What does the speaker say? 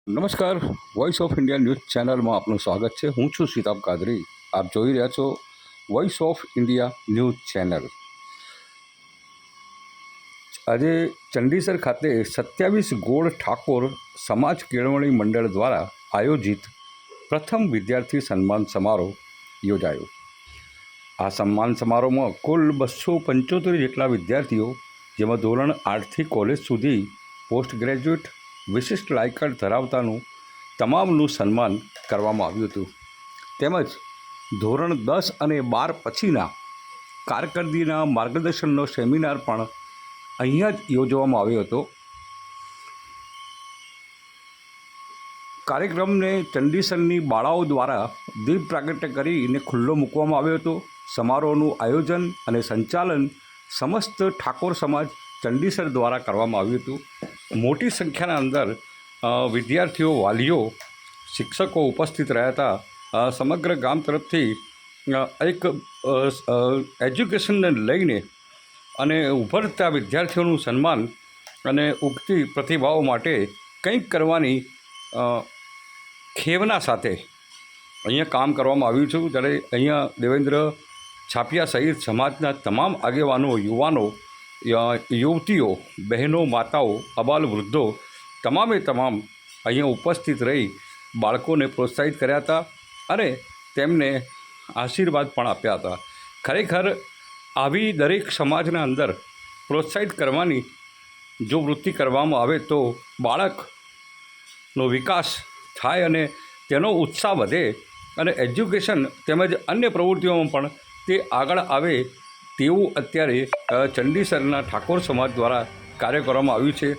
નમસ્કાર, voice of India news ચેનલમાં આપનું સ્વાગત છે. હું છું શિતાબ કાદરી. આપ જોઈ રહ્યા છો voice of India news channel. આજે ચંડીસર ખાતે 27 ગોળ ઠાકોર સમાજ કેળવણી મંડળ દ્વારા આયોજિત પ્રથમ વિદ્યાર્થી સન્માન સમારોહ યોજાયો. આ સન્માન સમારોહમાં કુલ 275 જેટલા વિદ્યાર્થીઓ, જેમાં ધોરણ 8થી કોલેજ સુધી પોસ્ટ ગ્રેજ્યુએટ વિશિષ્ટ લાયકાત ધરાવતાનું તમામનું સન્માન કરવામાં આવ્યું હતું. તેમજ ધોરણ 10 અને 12 પછીના કારકિર્દીના માર્ગદર્શનનો સેમિનાર પણ અહીંયા જ યોજવામાં આવ્યો હતો. કાર્યક્રમને ચંડીસરની બાળાઓ દ્વારા દીપ પ્રાગટ્ય કરીને ખુલ્લો મૂકવામાં આવ્યો હતો. સમારોહનું આયોજન અને સંચાલન સમસ્ત ઠાકોર સમાજ ચંડીસર દ્વારા કરવામાં આવ્યું હતું. મોટી સંખ્યાના અંદર વિદ્યાર્થીઓ, વાલીઓ, શિક્ષકો ઉપસ્થિત રહ્યા હતા. સમગ્ર ગામ તરફથી એક એજ્યુકેશનને લઈને અને ઉભરતા વિદ્યાર્થીઓનું સન્માન અને ઉગતી પ્રતિભાઓ માટે કંઈક કરવાની ખેવના સાથે અહીંયા કામ કરવામાં આવ્યું છે. જ્યારે અહીંયા દેવેન્દ્ર છાપિયા સહિત સમાજના તમામ આગેવાનો, યુવાનો, યુવતીઓ, બહેનો, માતાઓ, અબાલ વૃદ્ધો તમામે તમામ અહીંયા ઉપસ્થિત રહી બાળકોને પ્રોત્સાહિત કર્યા હતા અને તેમને આશીર્વાદ પણ આપ્યા હતા. ખરેખર આવી દરેક સમાજના અંદર પ્રોત્સાહિત કરવાની જો વૃત્તિ કરવામાં આવે તો બાળકનો વિકાસ થાય અને તેનો ઉત્સાહ વધે અને એજ્યુકેશન તેમજ અન્ય પ્રવૃત્તિઓમાં પણ તે આગળ આવે તેવું અત્યારે ચંડીસરના ઠાકોર સમાજ દ્વારા કાર્ય કરવામાં આવ્યું છે.